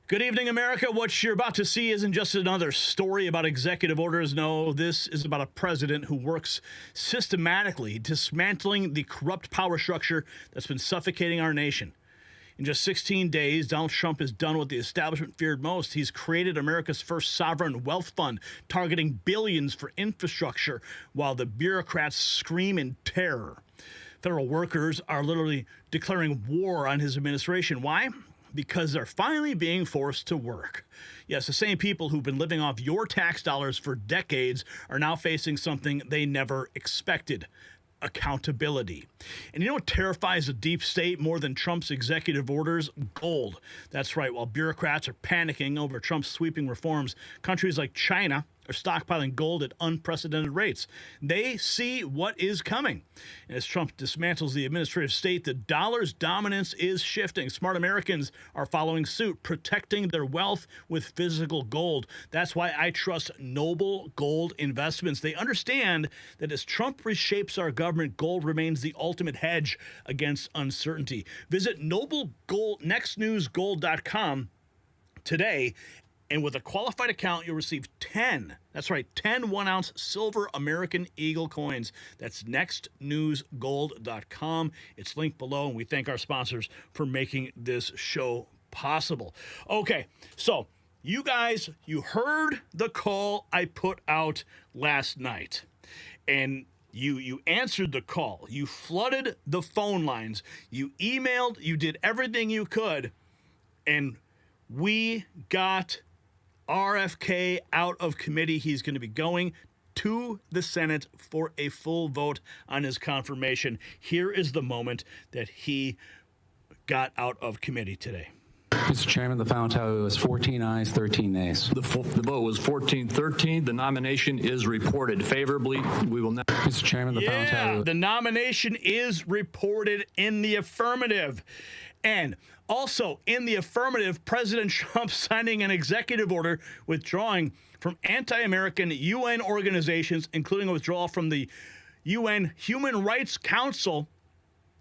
Good evening, America. What you're about to see isn't just another story about executive orders. No, this is about a president who works systematically dismantling the corrupt power structure that's been suffocating our nation. In just 16 days, Donald Trump has done what the establishment feared most. He's created America's first sovereign wealth fund, targeting billions for infrastructure, while the bureaucrats scream in terror. Federal workers are literally declaring war on his administration. Why? Because they're finally being forced to work. Yes, the same people who've been living off your tax dollars for decades are now facing something they never expected: accountability. And you know what terrifies the deep state more than Trump's executive orders? Gold. That's right. While bureaucrats are panicking over Trump's sweeping reforms, countries like China are stockpiling gold at unprecedented rates. They see what is coming. And as Trump dismantles the administrative state, the dollar's dominance is shifting. Smart Americans are following suit, protecting their wealth with physical gold. That's why I trust Noble Gold Investments. They understand that as Trump reshapes our government, gold remains the ultimate hedge against uncertainty. Visit noblenextnewsgold.com today, and with a qualified account, you'll receive 10 1-ounce silver American Eagle coins. That's nextnewsgold.com. It's linked below, and we thank our sponsors for making this show possible. Okay, so you guys, you heard the call I put out last night, and you answered the call. You flooded the phone lines. You emailed. You did everything you could, and we got RFK out of committee. He's going to be going to the Senate for a full vote on his confirmation. Here is the moment that he got out of committee today. Mr. Chairman, the final tally was 14 ayes, 13 nays. The vote was 14-13. The nomination is reported favorably. We will now. Mr. Chairman, the final tally. The nomination is reported in the affirmative. And also in the affirmative, President Trump signing an executive order withdrawing from anti-American UN organizations, including a withdrawal from the UN Human Rights Council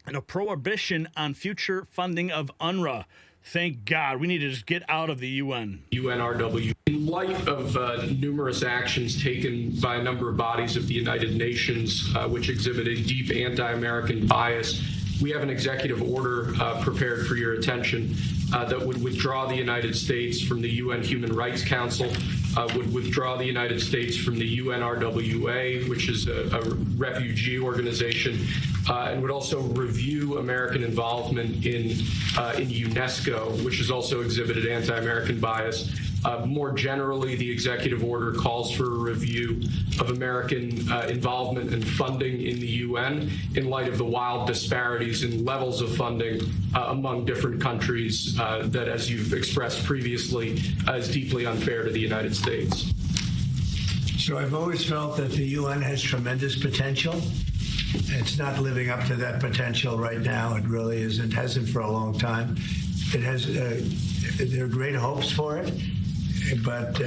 and a prohibition on future funding of UNRWA. Thank God. We need to just get out of the UN. UNRW. In light of numerous actions taken by a number of bodies of the United Nations, which exhibit a deep anti-American bias, we have an executive order prepared for your attention that would withdraw the United States from the UN Human Rights Council, would withdraw the United States from the UNRWA, which is a refugee organization, and would also review American involvement in UNESCO, which has also exhibited anti-American bias. More generally, the executive order calls for a review of American involvement and funding in the UN in light of the wild disparities in levels of funding among different countries that, as you've expressed previously, is deeply unfair to the United States. So I've always felt that the UN has tremendous potential. It's not living up to that potential right now. It really isn't. Hasn't for a long time. It has. There are great hopes for it, but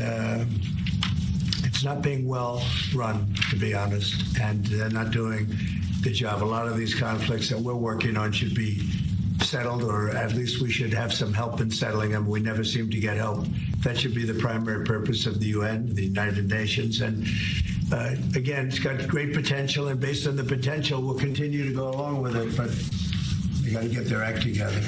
it's not being well run, to be honest, and they're not doing the job. A lot of these conflicts that we're working on should be settled, or at least we should have some help in settling them. We never seem to get help. That should be the primary purpose of the UN, the United Nations. And again, it's got great potential, and based on the potential, we'll continue to go along with it, but they got to get their act together.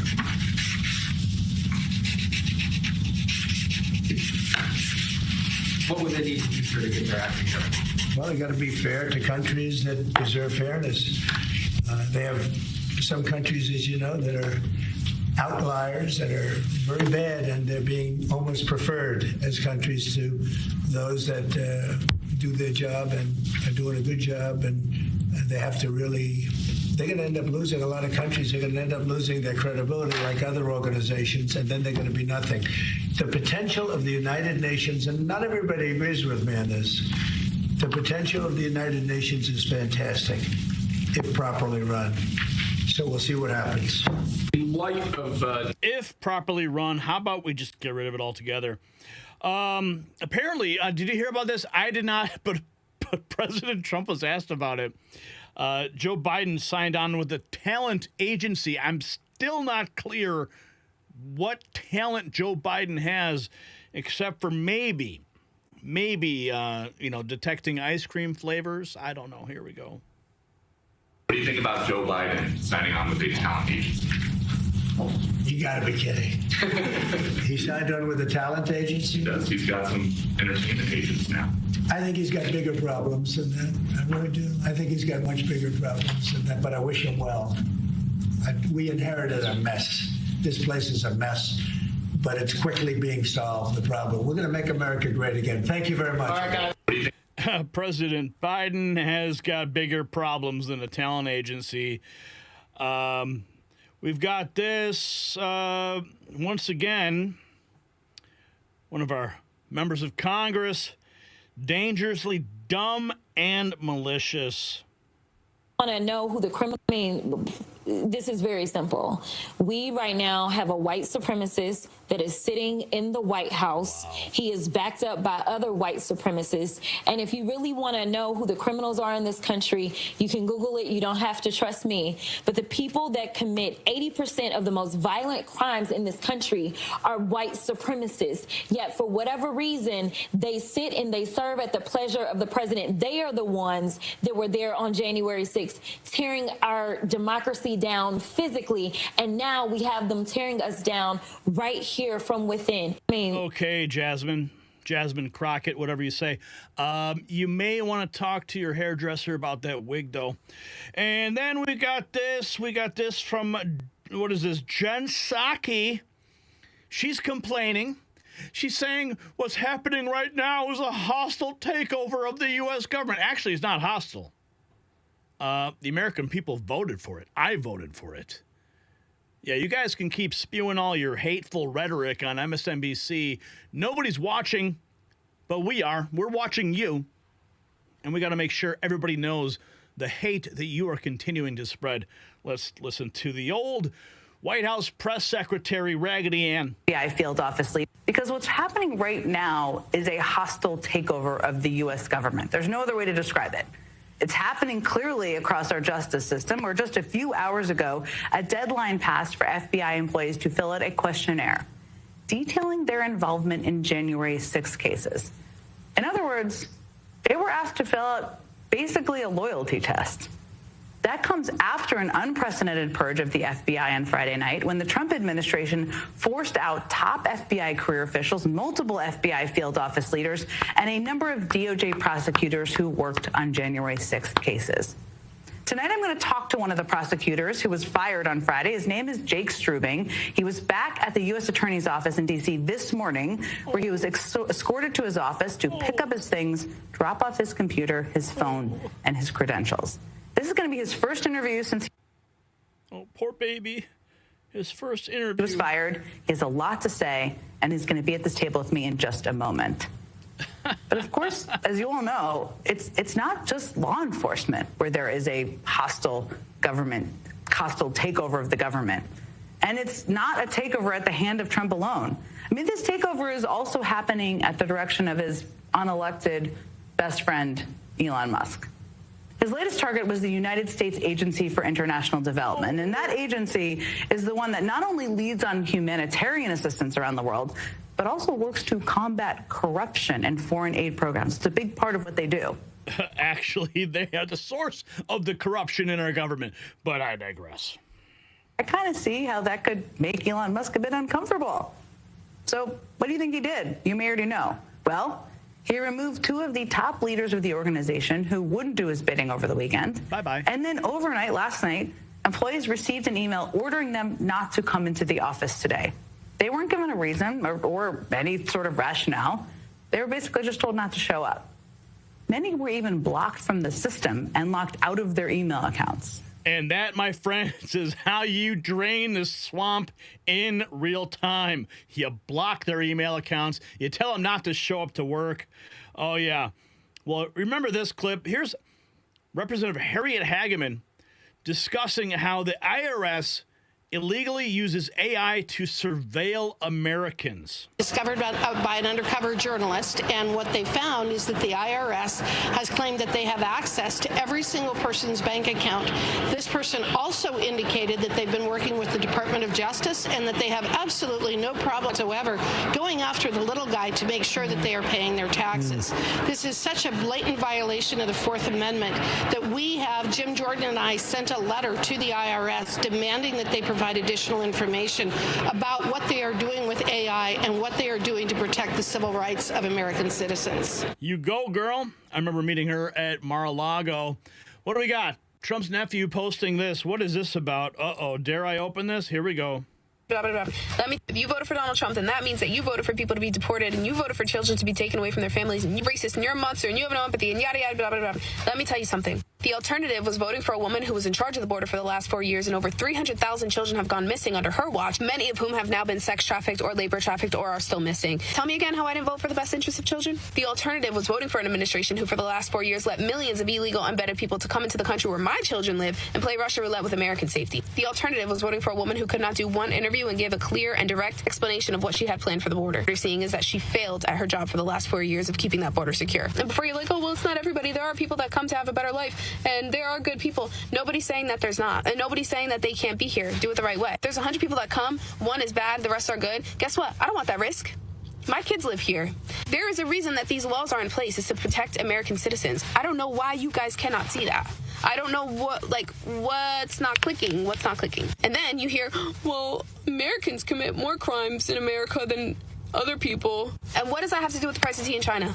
What would they need to do to get their act together? Well, they got to be fair to countries that deserve fairness. They have some countries, as you know, that are outliers, that are very bad, and they're being almost preferred as countries to those that do their job and are doing a good job, and they have to really. They're going to end up losing. A lot of countries are going to end up losing their credibility like other organizations, and then they're going to be nothing. The potential of the United Nations, and not everybody agrees with me on this, the potential of the United Nations is fantastic if properly run. So we'll see what happens. In light of If properly run, how about we just get rid of it altogether? Apparently, did you hear about this? I did not, but President Trump was asked about it. Joe Biden signed on with the talent agency. I'm still not clear what talent Joe Biden has, except for maybe, detecting ice cream flavors. I don't know. Here we go. What do you think about Joe Biden signing on with a talent agency? You got to be kidding. He signed on with a talent agency? He does. He's got some entertainment agents now. I think he's got bigger problems than that. I really do. I think he's got much bigger problems than that, but I wish him well. We inherited a mess. This place is a mess, but it's quickly being solved, the problem. We're going to make America great again. Thank you very much. All right, guys. President Biden has got bigger problems than a talent agency. We've got this, once again, one of our members of Congress, dangerously dumb and malicious. Want to know who the criminal? I mean, this is very simple. We right now have a white supremacist that is sitting in the White House. Wow. He is backed up by other white supremacists. And if you really want to know who the criminals are in this country, you can Google it. You don't have to trust me. But the people that commit 80% of the most violent crimes in this country are white supremacists. Yet for whatever reason, they sit and they serve at the pleasure of the president. They are the ones that were there on January 6th, tearing our democracy down physically, and now we have them tearing us down right here from within. I mean, okay, Jasmine Crockett, whatever you say. You may want to talk to your hairdresser about that wig, though. And then we got this from, what is this, Jen Psaki. She's complaining. She's saying what's happening right now is a hostile takeover of the U.S. government. Actually, it's not hostile. The American people voted for it. I voted for it. Yeah, you guys can keep spewing all your hateful rhetoric on MSNBC. Nobody's watching, but we are. We're watching you. And we got to make sure everybody knows the hate that you are continuing to spread. Let's listen to the old White House press secretary, Raggedy Ann. FBI field office lead. Because what's happening right now is a hostile takeover of the U.S. government. There's no other way to describe it. It's happening clearly across our justice system, where just a few hours ago, a deadline passed for FBI employees to fill out a questionnaire detailing their involvement in January 6 cases. In other words, they were asked to fill out basically a loyalty test. That comes after an unprecedented purge of the FBI on Friday night, when the Trump administration forced out top FBI career officials, multiple FBI field office leaders, and a number of DOJ prosecutors who worked on January 6th cases. Tonight, I'm going to talk to one of the prosecutors who was fired on Friday. His name is Jake Strubing. He was back at the U.S. Attorney's Office in D.C. this morning, where he was escorted to his office to pick up his things, drop off his computer, his phone, and his credentials. This is going to be his first interview since oh, poor baby. His first interview. He was fired. He has a lot to say, and he's going to be at this table with me in just a moment. But of course, as you all know, it's not just law enforcement where there is a hostile takeover of the government. And it's not a takeover at the hand of Trump alone. I mean, this takeover is also happening at the direction of his unelected best friend, Elon Musk. His latest target was the United States Agency for International Development. And that agency is the one that not only leads on humanitarian assistance around the world, but also works to combat corruption and foreign aid programs. It's a big part of what they do. Actually, they are the source of the corruption in our government. But I digress. I kind of see how that could make Elon Musk a bit uncomfortable. So what do you think he did? You may already know. Well, he removed two of the top leaders of the organization who wouldn't do his bidding over the weekend. Bye-bye. And then overnight, last night, employees received an email ordering them not to come into the office today. They weren't given a reason or any sort of rationale. They were basically just told not to show up. Many were even blocked from the system and locked out of their email accounts. And that, my friends, is how you drain the swamp in real time. You block their email accounts. You tell them not to show up to work. Oh, yeah. Well, remember this clip. Here's Representative Harriet Hageman discussing how the IRS illegally uses AI to surveil Americans. Discovered by an undercover journalist, and what they found is that the IRS has claimed that they have access to every single person's bank account. This person also indicated that they've been working with the Department of Justice and that they have absolutely no problem whatsoever going after the little guy to make sure that they are paying their taxes. This is such a blatant violation of the Fourth Amendment that Jim Jordan and I sent a letter to the IRS demanding that they provide additional information about what they are doing with AI and what they are doing to protect the civil rights of American citizens. You go, girl. I remember meeting her at Mar-a-Lago. What do we got? Trump's nephew posting this. What is this about? Uh-oh. Dare I open this? Here we go. Blah, blah, blah. If you voted for Donald Trump, then that means that you voted for people to be deported, and you voted for children to be taken away from their families, and you're racist, and you're a monster, and you have no empathy, and yada, yada, blah, blah, blah. Let me tell you something. The alternative was voting for a woman who was in charge of the border for the last 4 years, and over 300,000 children have gone missing under her watch, many of whom have now been sex trafficked or labor trafficked or are still missing. Tell me again how I didn't vote for the best interests of children? The alternative was voting for an administration who for the last 4 years let millions of illegal unvetted people to come into the country where my children live and play Russia roulette with American safety. The alternative was voting for a woman who could not do one interview and give a clear and direct explanation of what she had planned for the border. What you're seeing is that she failed at her job for the last 4 years of keeping that border secure. And before you're like, oh, well, it's not everybody. There are people that come to have a better life, and there are good people. Nobody's saying that there's not, and nobody's saying that they can't be here. Do it the right way. There's 100 people that come. One is bad. The rest are good. Guess what? I don't want that risk. My kids live here. There is a reason that these laws are in place, is to protect American citizens. I don't know why you guys cannot see that. I don't know what's not clicking. And then you hear, well, Americans commit more crimes in America than other people. And what does that have to do with the price of tea in China?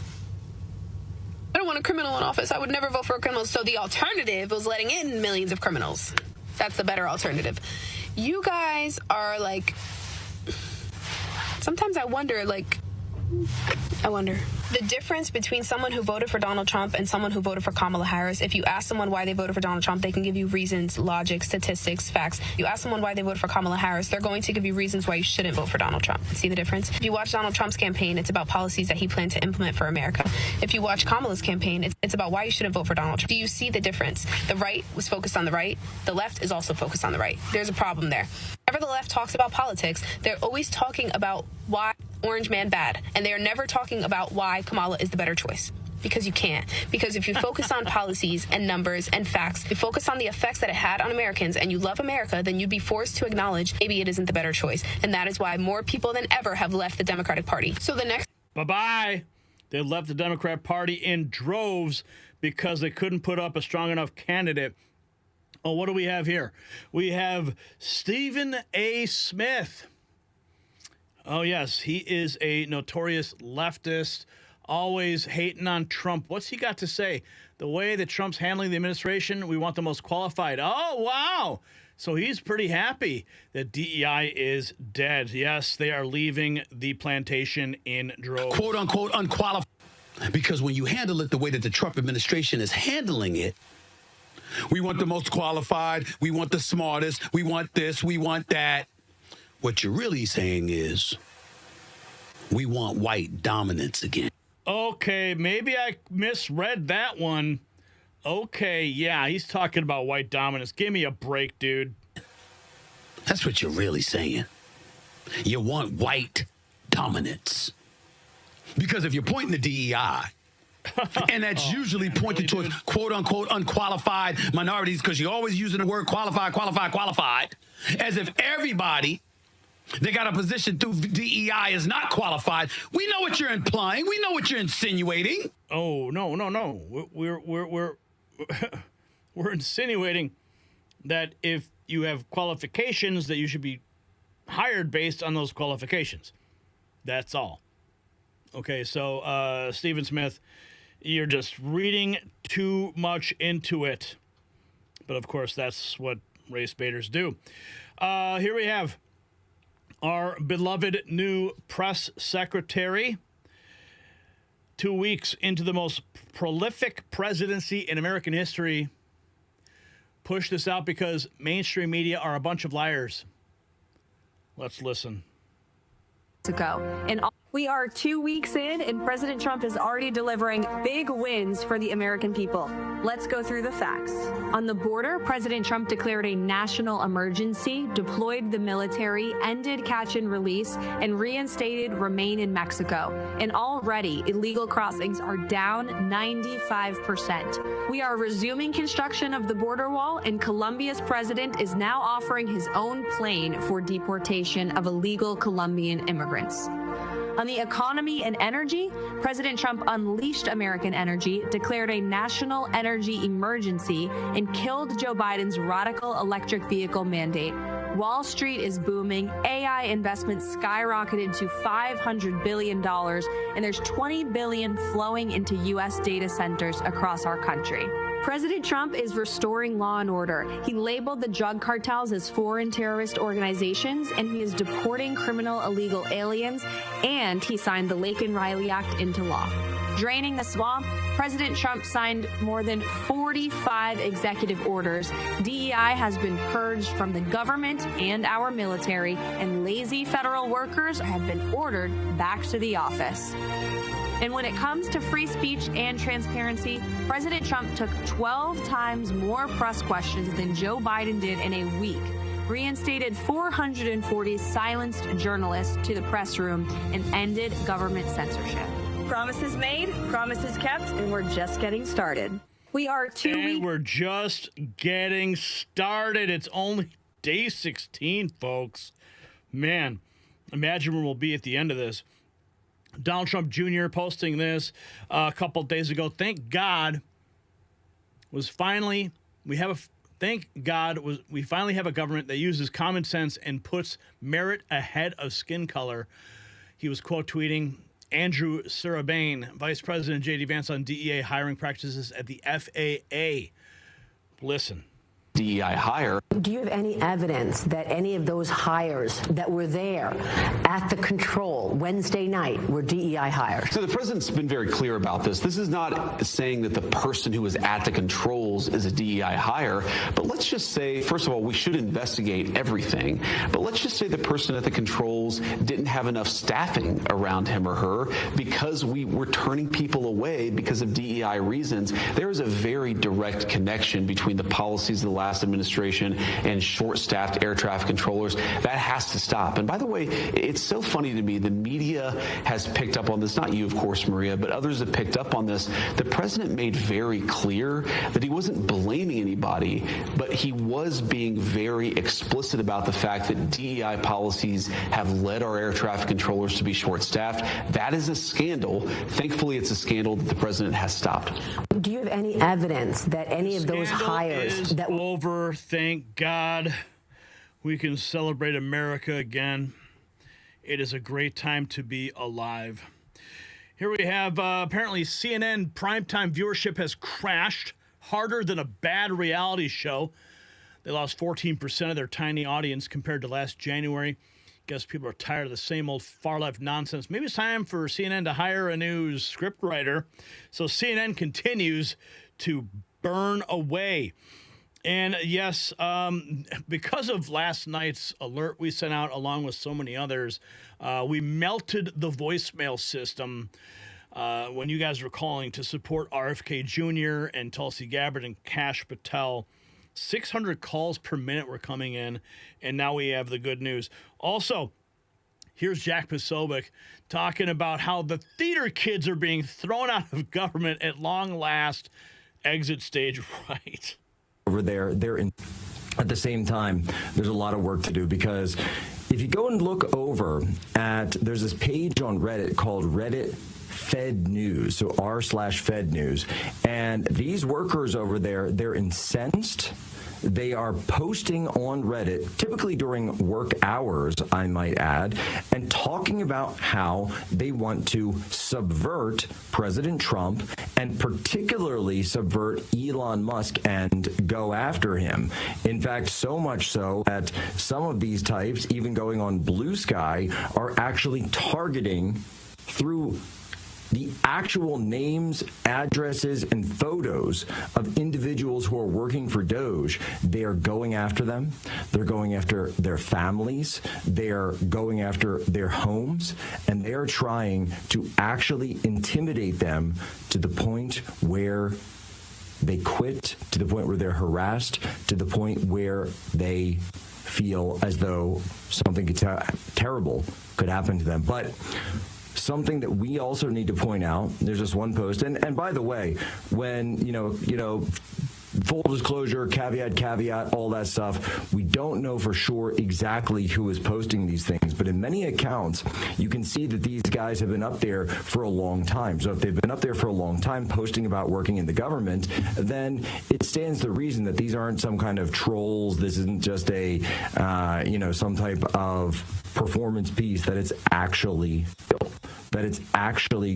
I don't want a criminal in office. I would never vote for a criminal. So the alternative was letting in millions of criminals. That's the better alternative. You guys are like, sometimes I wonder. The difference between someone who voted for Donald Trump and someone who voted for Kamala Harris, if you ask someone why they voted for Donald Trump, they can give you reasons, logic, statistics, facts. If you ask someone why they voted for Kamala Harris, they're going to give you reasons why you shouldn't vote for Donald Trump. See the difference? If you watch Donald Trump's campaign, it's about policies that he planned to implement for America. If you watch Kamala's campaign, it's about why you shouldn't vote for Donald Trump. Do you see the difference? The right was focused on the right. The left is also focused on the right. There's a problem there. Whenever the left talks about politics, they're always talking about why Orange Man bad, and they're never talking about why Kamala is the better choice. Because you can't. Because if you focus on policies and numbers and facts, you focus on the effects that it had on Americans, and you love America, then you'd be forced to acknowledge maybe it isn't the better choice. And that is why more people than ever have left the Democratic Party. So the next... Bye-bye. They left the Democrat Party in droves because they couldn't put up a strong enough candidate. Oh, what do we have here? We have Stephen A. Smith. Oh, yes, he is a notorious leftist, always hating on Trump. What's he got to say? The way that Trump's handling the administration, we want the most qualified. Oh, wow. So he's pretty happy that DEI is dead. Yes, they are leaving the plantation in droves. Quote, unquote, unqualified. Because when you handle it the way that the Trump administration is handling it, we want the most qualified, we want the smartest, we want this, we want that. What you're really saying is we want white dominance again. Okay, maybe I misread that one. Okay, yeah, he's talking about white dominance. Give me a break, dude. That's what you're really saying. You want white dominance. Because if you're pointing to DEI, and that's usually pointed towards quote-unquote unqualified minorities, because you're always using the word qualified, as if everybody they got a position through DEI is not qualified. We know what you're implying. We know what you're insinuating. Oh, no. We're insinuating that if you have qualifications, that you should be hired based on those qualifications. That's all. Okay, so Stephen Smith, you're just reading too much into it. But, of course, that's what race baiters do. Here we have our beloved new press secretary. 2 weeks into the most prolific presidency in American history. Push this out because mainstream media are a bunch of liars. Let's listen. And we are 2 weeks in, and President Trump is already delivering big wins for the American people. Let's go through the facts. On the border, President Trump declared a national emergency, deployed the military, ended catch and release, and reinstated Remain in Mexico. And already, illegal crossings are down 95%. We are resuming construction of the border wall, and Colombia's president is now offering his own plane for deportation of illegal Colombian immigrants. On the economy and energy, President Trump unleashed American energy, declared a national energy emergency, and killed Joe Biden's radical electric vehicle mandate. Wall Street is booming, AI investments skyrocketed to $500 billion, and there's $20 billion flowing into U.S. data centers across our country. President Trump is restoring law and order. He labeled the drug cartels as foreign terrorist organizations, and he is deporting criminal illegal aliens, and he signed the Laken Riley Act into law. Draining the swamp, President Trump signed more than 45 executive orders. DEI has been purged from the government and our military, and lazy federal workers have been ordered back to the office. And when it comes to free speech and transparency, President Trump took 12 times more press questions than Joe Biden did in a week, reinstated 440 silenced journalists to the press room, and ended government censorship. Promises made, promises kept, and we're just getting started. We are we're just getting started. It's only day 16, folks. Man, imagine where we'll be at the end of this. Donald Trump Jr. posting this a couple of days ago. Thank God we finally have a government that uses common sense and puts merit ahead of skin color. He was quote tweeting Andrew Sarabane, Vice President J.D. Vance on DEA hiring practices at the FAA. Listen. DEI hire. Do you have any evidence that any of those hires that were there at the control Wednesday night were DEI hires? So the president's been very clear about this. This is not saying that the person who was at the controls is a DEI hire, but let's just say, first of all, we should investigate everything, but let's just say the person at the controls didn't have enough staffing around him or her because we were turning people away because of DEI reasons. There is a very direct connection between the policies of the last administration and short-staffed air traffic controllers. That has to stop. And by the way, it's so funny to me, the media has picked up on this, not you, of course, Maria, but others have picked up on this. The president made very clear that he wasn't blaming anybody, but he was being very explicit about the fact that DEI policies have led our air traffic controllers to be short-staffed. That is a scandal. Thankfully, it's a scandal that the president has stopped. Do you have any evidence that any of those hires that were over? Thank God we can celebrate America again. It is a great time to be alive. Here we have apparently CNN primetime viewership has crashed harder than a bad reality show. They lost 14% of their tiny audience compared to last January. Guess people are tired of the same old far-left nonsense. Maybe it's time for CNN to hire a new scriptwriter. So CNN continues to burn away. And yes, because of last night's alert we sent out along with so many others, we melted the voicemail system when you guys were calling to support RFK Jr. and Tulsi Gabbard and Kash Patel. 600 calls per minute were coming in, and now we have the good news. Also, here's Jack Posobiec talking about how the theater kids are being thrown out of government at long last. Exit stage right. Over there, at the same time, there's a lot of work to do, because if you go and look over at, there's this page on Reddit called Reddit Fed News, so r/Fed News, and these workers over there, they're incensed. They are posting on Reddit, typically during work hours, I might add, and talking about how they want to subvert President Trump and particularly subvert Elon Musk and go after him. In fact, so much so that some of these types, even going on Blue Sky, are actually targeting through the actual names, addresses, and photos of individuals who are working for Doge, they are going after them. They're going after their families. They are going after their homes. And they are trying to actually intimidate them to the point where they quit, to the point where they're harassed, to the point where they feel as though something terrible could happen to them. But something that we also need to point out, there's this one post, and by the way, when, you know, full disclosure, caveat, all that stuff, we don't know for sure exactly who is posting these things, but in many accounts, you can see that these guys have been up there for a long time. So if they've been up there for a long time posting about working in the government, then it stands to reason that these aren't some kind of trolls. This isn't just a, some type of performance piece, that it's actually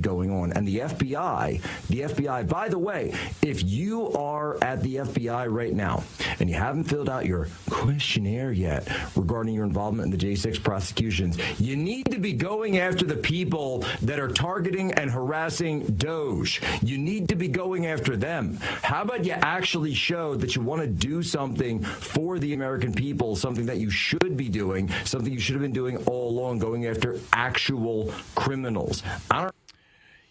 going on. And the FBI, by the way, if you are at the FBI right now and you haven't filled out your questionnaire yet regarding your involvement in the J6 prosecutions, you need to be going after the people that are targeting and harassing Doge. You need to be going after them. How about you actually show that you want to do something for the American people, something that you should be doing, something you should have been doing all along, going after actual criminals.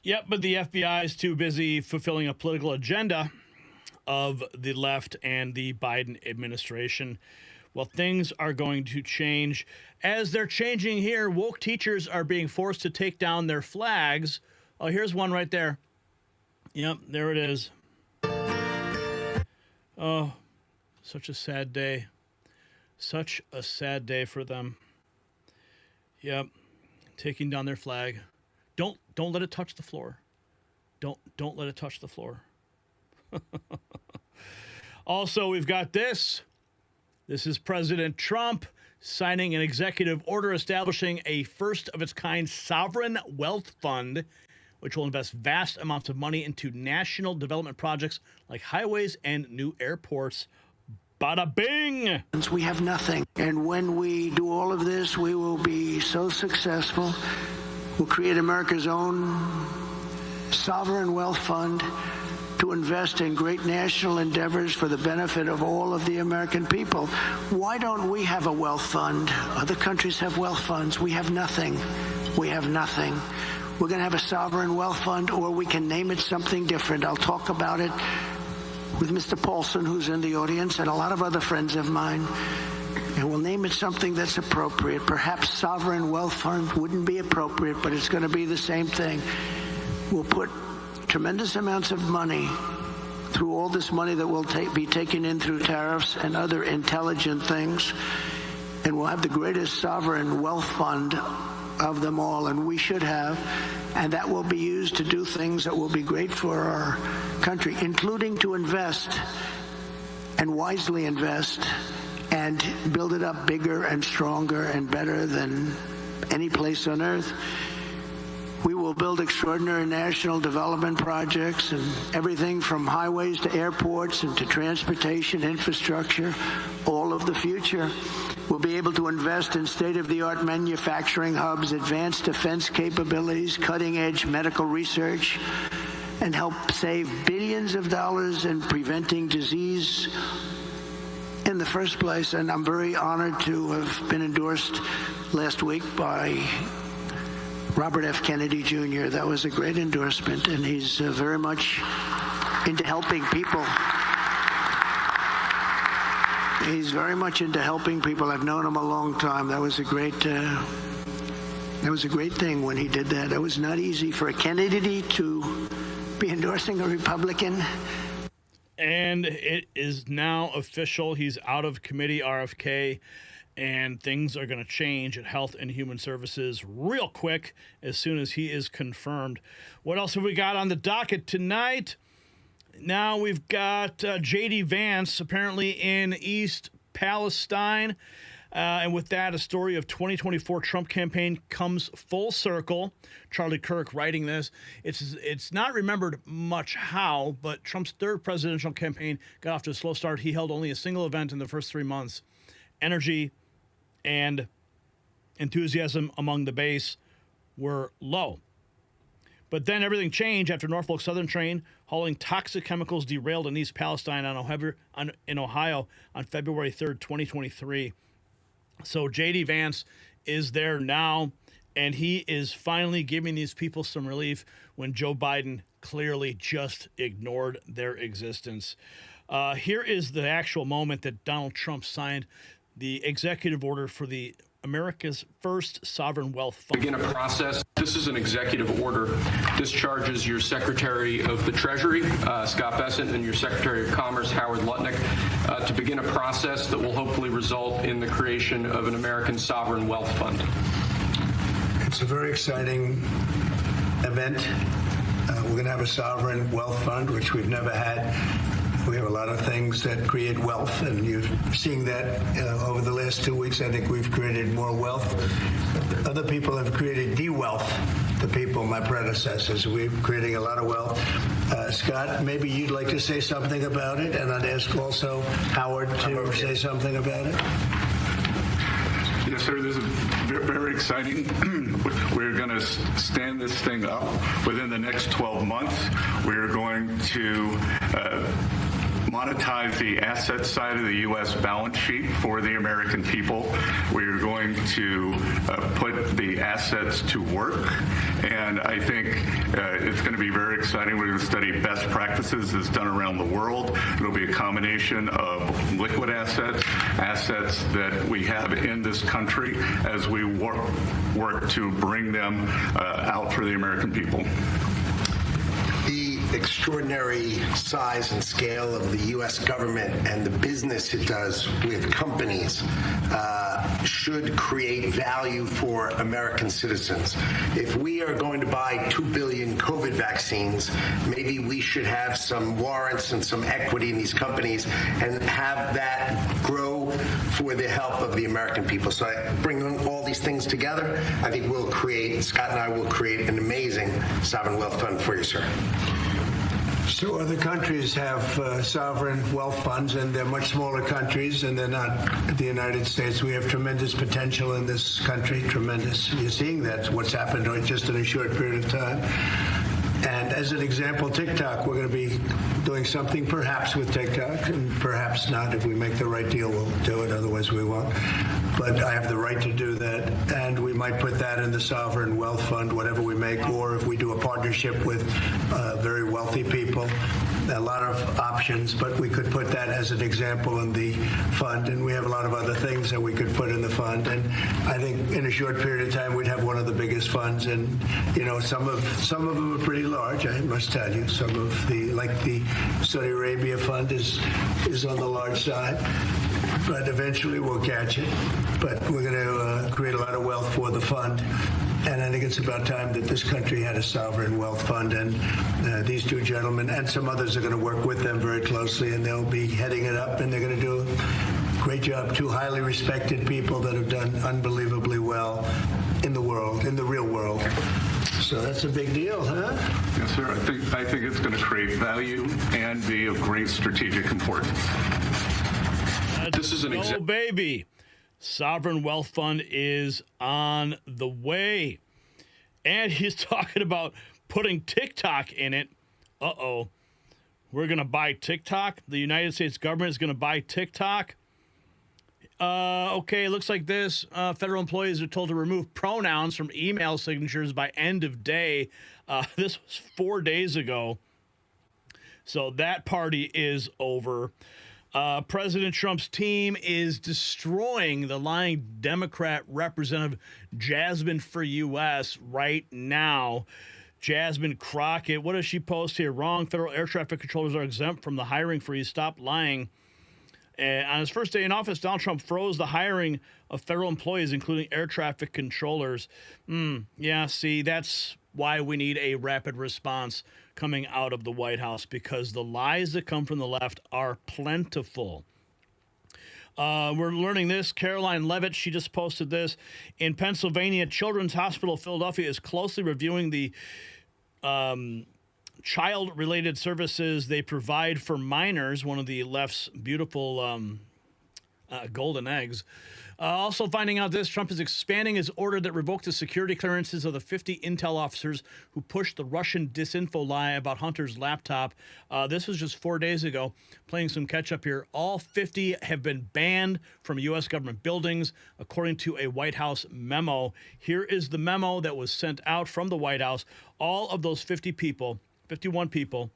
Yep, but the FBI is too busy fulfilling a political agenda of the left and the Biden administration. Well, things are going to change. As they're changing here, woke teachers are being forced to take down their flags. Oh, here's one right there. Yep, there it is. Oh, such a sad day. Such a sad day for them. Yep, taking down their flag. Don't let it touch the floor. Don't let it touch the floor. Also, we've got this. This is President Trump signing an executive order establishing a first-of-its-kind sovereign wealth fund, which will invest vast amounts of money into national development projects like highways and new airports. Bada bing! We have nothing. And when we do all of this, we will be so successful. We'll create America's own sovereign wealth fund to invest in great national endeavors for the benefit of all of the American people. Why don't we have a wealth fund? Other countries have wealth funds. We have nothing. We have nothing. We're going to have a sovereign wealth fund, or we can name it something different. I'll talk about it with Mr. Paulson, who's in the audience, and a lot of other friends of mine. And we'll name it something that's appropriate. Perhaps sovereign wealth fund wouldn't be appropriate, but it's going to be the same thing. We'll put tremendous amounts of money through all this money that will be taken in through tariffs and other intelligent things. And we'll have the greatest sovereign wealth fund of them all, and we should have. And that will be used to do things that will be great for our country, including to invest and wisely invest and build it up bigger and stronger and better than any place on earth. We will build extraordinary national development projects, and everything from highways to airports and to transportation infrastructure, all of the future. We'll be able to invest in state-of-the-art manufacturing hubs, advanced defense capabilities, cutting-edge medical research, and help save billions of dollars in preventing disease in the first place. And I'm very honored to have been endorsed last week by Robert F. Kennedy Jr. That was a great endorsement, and he's very much into helping people. He's very much into helping people. I've known him a long time. That was a great thing when he did that. It was not easy for a Kennedy to be endorsing a Republican. And it is now official. He's out of committee RFK, and things are going to change at Health and Human Services real quick as soon as he is confirmed. What else have we got on the docket tonight? Now we've got J.D. Vance apparently in East Palestine. And with that, a story of 2024 Trump campaign comes full circle. Charlie Kirk writing this. It's not remembered much how, but Trump's third presidential campaign got off to a slow start. He held only a single event in the first 3 months. Energy and enthusiasm among the base were low. But then everything changed after Norfolk Southern train hauling toxic chemicals derailed in East Palestine in Ohio on February 3rd, 2023. So J.D. Vance is there now, and he is finally giving these people some relief when Joe Biden clearly just ignored their existence. Here is the actual moment that Donald Trump signed the executive order for the America's first sovereign wealth fund. Begin a process. This is an executive order. Discharges your Secretary of the Treasury, Scott Bessent, and your Secretary of Commerce, Howard Lutnick, to begin a process that will hopefully result in the creation of an American sovereign wealth fund. It's a very exciting event. We're going to have a sovereign wealth fund, which we've never had. We have a lot of things that create wealth, and you're seeing that over the last 2 weeks. I think we've created more wealth. Other people have created de-wealth, the people, my predecessors. We're creating a lot of wealth. Scott, maybe you'd like to say something about it, and I'd ask also Howard to say something about it. Yes, sir. This is very exciting. We're going to stand this thing up within the next 12 months. We're going to monetize the asset side of the U.S. balance sheet for the American people. We're going to put the assets to work, and I think it's going to be very exciting. We're going to study best practices as done around the world. It'll be a combination of liquid assets, assets that we have in this country as we work to bring them out for the American people. The extraordinary size and scale of the U.S. government and the business it does with companies should create value for American citizens. If we are going to buy 2 billion COVID vaccines, maybe we should have some warrants and some equity in these companies and have that grow for the help of the American people. So I bring all these things together. I think Scott and I will create an amazing sovereign wealth fund for you, sir. So other countries have sovereign wealth funds, and they're much smaller countries, and they're not the United States. We have tremendous potential in this country, tremendous. You're seeing that's what's happened just in a short period of time. And as an example, TikTok, we're going to be doing something perhaps with TikTok, and perhaps not. If we make the right deal, we'll do it. Otherwise, we won't. But I have the right to do that, and we might put that in the sovereign wealth fund, whatever we make, or if we do a partnership with very wealthy people, a lot of options, but we could put that as an example in the fund, and we have a lot of other things that we could put in the fund. And I think in a short period of time, we'd have one of the biggest funds, and some of them are pretty large, I must tell you. Some of the Saudi Arabia fund is on the large side, but eventually we'll catch it. But we're going to create a lot of wealth for the fund. And I think it's about time that this country had a sovereign wealth fund. And these two gentlemen and some others are going to work with them very closely, and they'll be heading it up, and they're going to do a great job. Two highly respected people that have done unbelievably well in the world, in the real world. So that's a big deal, huh? Yes, sir. I think it's going to create value and be of great strategic importance. This is an baby. Sovereign wealth fund is on the way. And he's talking about putting TikTok in it. Uh-oh. We're going to buy TikTok? The United States government is going to buy TikTok? Okay, it looks like this. Federal employees are told to remove pronouns from email signatures by end of day. This was 4 days ago. So that party is over. President Trump's team is destroying the lying Democrat Representative Jasmine for U.S. right now. Jasmine Crockett, what does she post here? Wrong. Federal air traffic controllers are exempt from the hiring freeze. Stop lying. On his first day in office, Donald Trump froze the hiring of federal employees, including air traffic controllers. Yeah, see, that's why we need a rapid response coming out of the White House, because the lies that come from the left are plentiful. We're learning this. Caroline Levitt, she just posted this. In Pennsylvania, Children's Hospital of Philadelphia is closely reviewing the child-related services they provide for minors, one of the left's beautiful golden eggs. Also finding out this, Trump is expanding his order that revoked the security clearances of the 50 intel officers who pushed the Russian disinfo lie about Hunter's laptop. This was just 4 days ago. Playing some catch up here. All 50 have been banned from U.S. government buildings, according to a White House memo. Here is the memo that was sent out from the White House. All of those 50 people, 51 people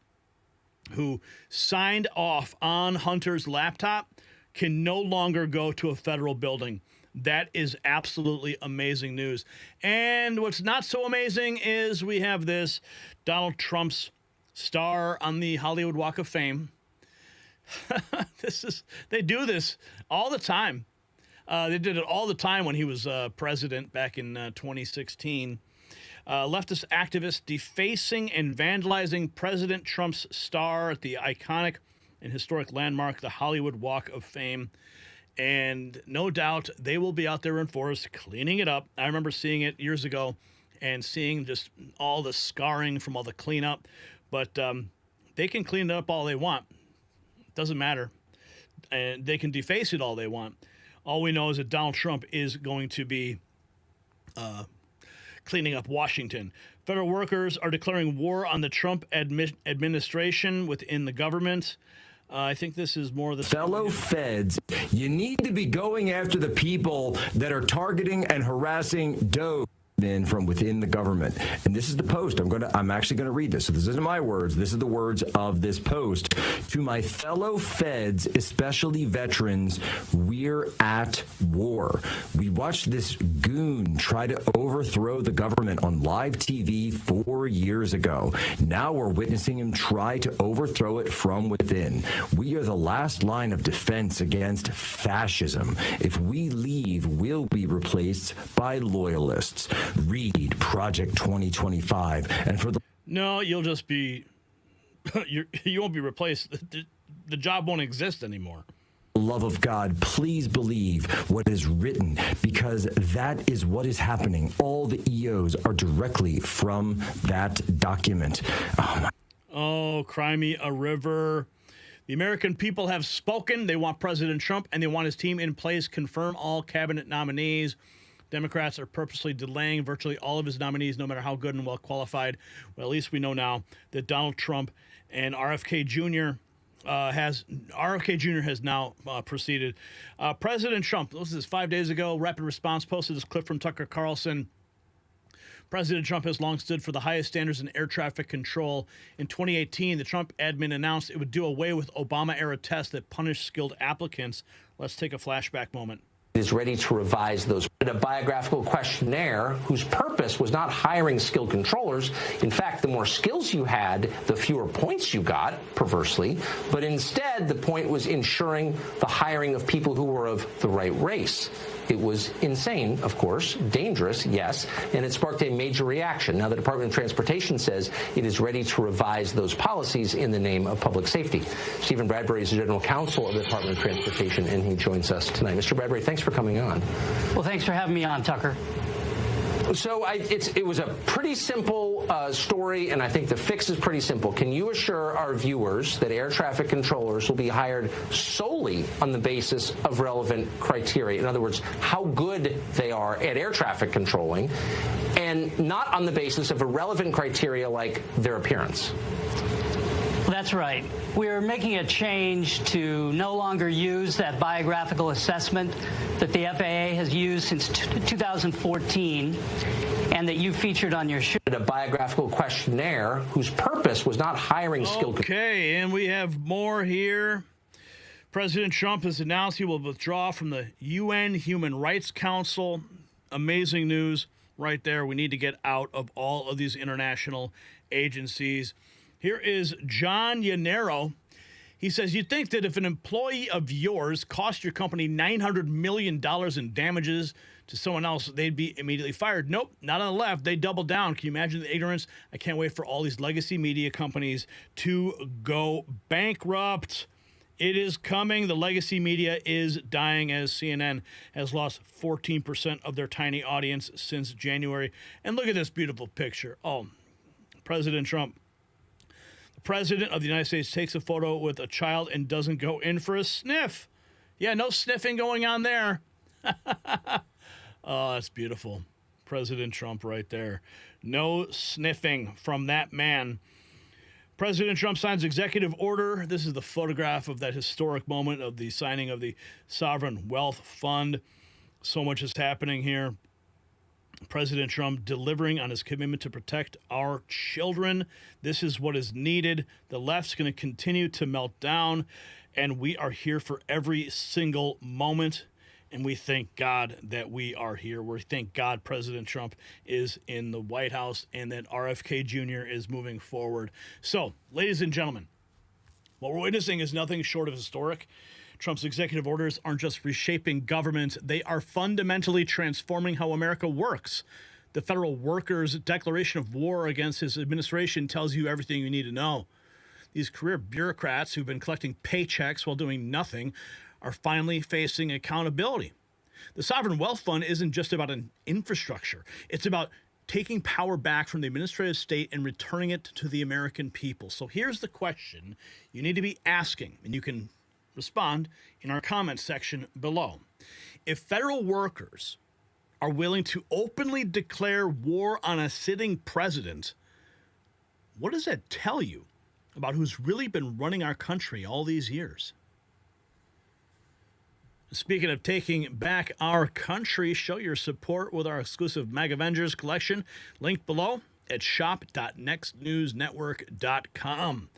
who signed off on Hunter's laptop can no longer go to a federal building. That is absolutely amazing news. And what's not so amazing is we have this Donald Trump's star on the Hollywood Walk of Fame. They do this all the time. They did it all the time when he was president back in 2016. Leftist activists defacing and vandalizing President Trump's star at the iconic and historic landmark, the Hollywood Walk of Fame. And no doubt they will be out there in force cleaning it up. I remember seeing it years ago and seeing just all the scarring from all the cleanup. But they can clean it up all they want. Doesn't matter. And they can deface it all they want. All we know is that Donald Trump is going to be cleaning up Washington. Federal workers are declaring war on the Trump administration within the government. I think this is more the fellow feds. You need to be going after the people that are targeting and harassing Doe in from within the government. And this is the post. I'm actually going to read this. So this isn't my words. This is the words of this post. To my fellow feds, especially veterans, we're at war. We watched this goon try to overthrow the government on live TV 4 years ago. Now we're witnessing him try to overthrow it from within. We are the last line of defense against fascism. If we leave, we'll be replaced by loyalists. Read Project 2025. And for the No, you'll just be you won't be replaced. The job won't exist anymore. love of God, please believe what is written, because that is what is happening. All the EOs are directly from that document. Oh, cry me a river. The American people have spoken. They want President Trump, and they want his team in place. Confirm all cabinet nominees. Democrats are purposely delaying virtually all of his nominees, no matter how good and well qualified. Well, at least we know now that Donald Trump and RFK Jr. has now proceeded. President Trump, this is 5 days ago, Rapid Response posted this clip from Tucker Carlson. President Trump has long stood for the highest standards in air traffic control. In 2018, the Trump admin announced it would do away with Obama-era tests that punish skilled applicants. Let's take a flashback moment. Is ready to revise those. A biographical questionnaire whose purpose was not hiring skilled controllers. In fact, the more skills you had, the fewer points you got, perversely. But instead, the point was ensuring the hiring of people who were of the right race. It was insane, of course, dangerous, yes, and it sparked a major reaction. Now, the Department of Transportation says it is ready to revise those policies in the name of public safety. Stephen Bradbury is the General Counsel of the Department of Transportation, and he joins us tonight. Mr. Bradbury, thanks for coming on. Well, thanks for having me on, Tucker. So it was a pretty simple story, and I think the fix is pretty simple. Can you assure our viewers that air traffic controllers will be hired solely on the basis of relevant criteria? In other words, how good they are at air traffic controlling, and not on the basis of irrelevant criteria like their appearance? That's right. We're making a change to no longer use that biographical assessment that the FAA has used since 2014 and that you featured on your show. A biographical questionnaire whose purpose was not hiring skilled. Okay, and we have more here. President Trump has announced he will withdraw from the UN Human Rights Council. Amazing news right there. We need to get out of all of these international agencies. Here is John Yanero. He says, you'd think that if an employee of yours cost your company $900 million in damages to someone else, they'd be immediately fired. Nope, not on the left. They double down. Can you imagine the ignorance? I can't wait for all these legacy media companies to go bankrupt. It is coming. The legacy media is dying, as CNN has lost 14% of their tiny audience since January. And look at this beautiful picture. Oh, President Trump. President of the United States takes a photo with a child and doesn't go in for a sniff. Yeah, no sniffing going on there. Oh, that's beautiful. President Trump right there. No sniffing from that man. President Trump signs executive order. This is the photograph of that historic moment of the signing of the Sovereign Wealth Fund. So much is happening here. President Trump delivering on his commitment to protect our children. This is what is needed. The left's going to continue to melt down, and we are here for every single moment. And we thank God that we are here. We thank God President Trump is in the White House and that RFK Jr. is moving forward. So, ladies and gentlemen, what we're witnessing is nothing short of historic. Trump's executive orders aren't just reshaping government, they are fundamentally transforming how America works. The federal workers' declaration of war against his administration tells you everything you need to know. These career bureaucrats who've been collecting paychecks while doing nothing are finally facing accountability. The Sovereign Wealth Fund isn't just about an infrastructure. It's about taking power back from the administrative state and returning it to the American people. So here's the question you need to be asking, and you can respond in our comment section below. If federal workers are willing to openly declare war on a sitting president, what does that tell you about who's really been running our country all these years? Speaking of taking back our country, show your support with our exclusive Mag Avengers collection. Linked below at shop.nextnewsnetwork.com.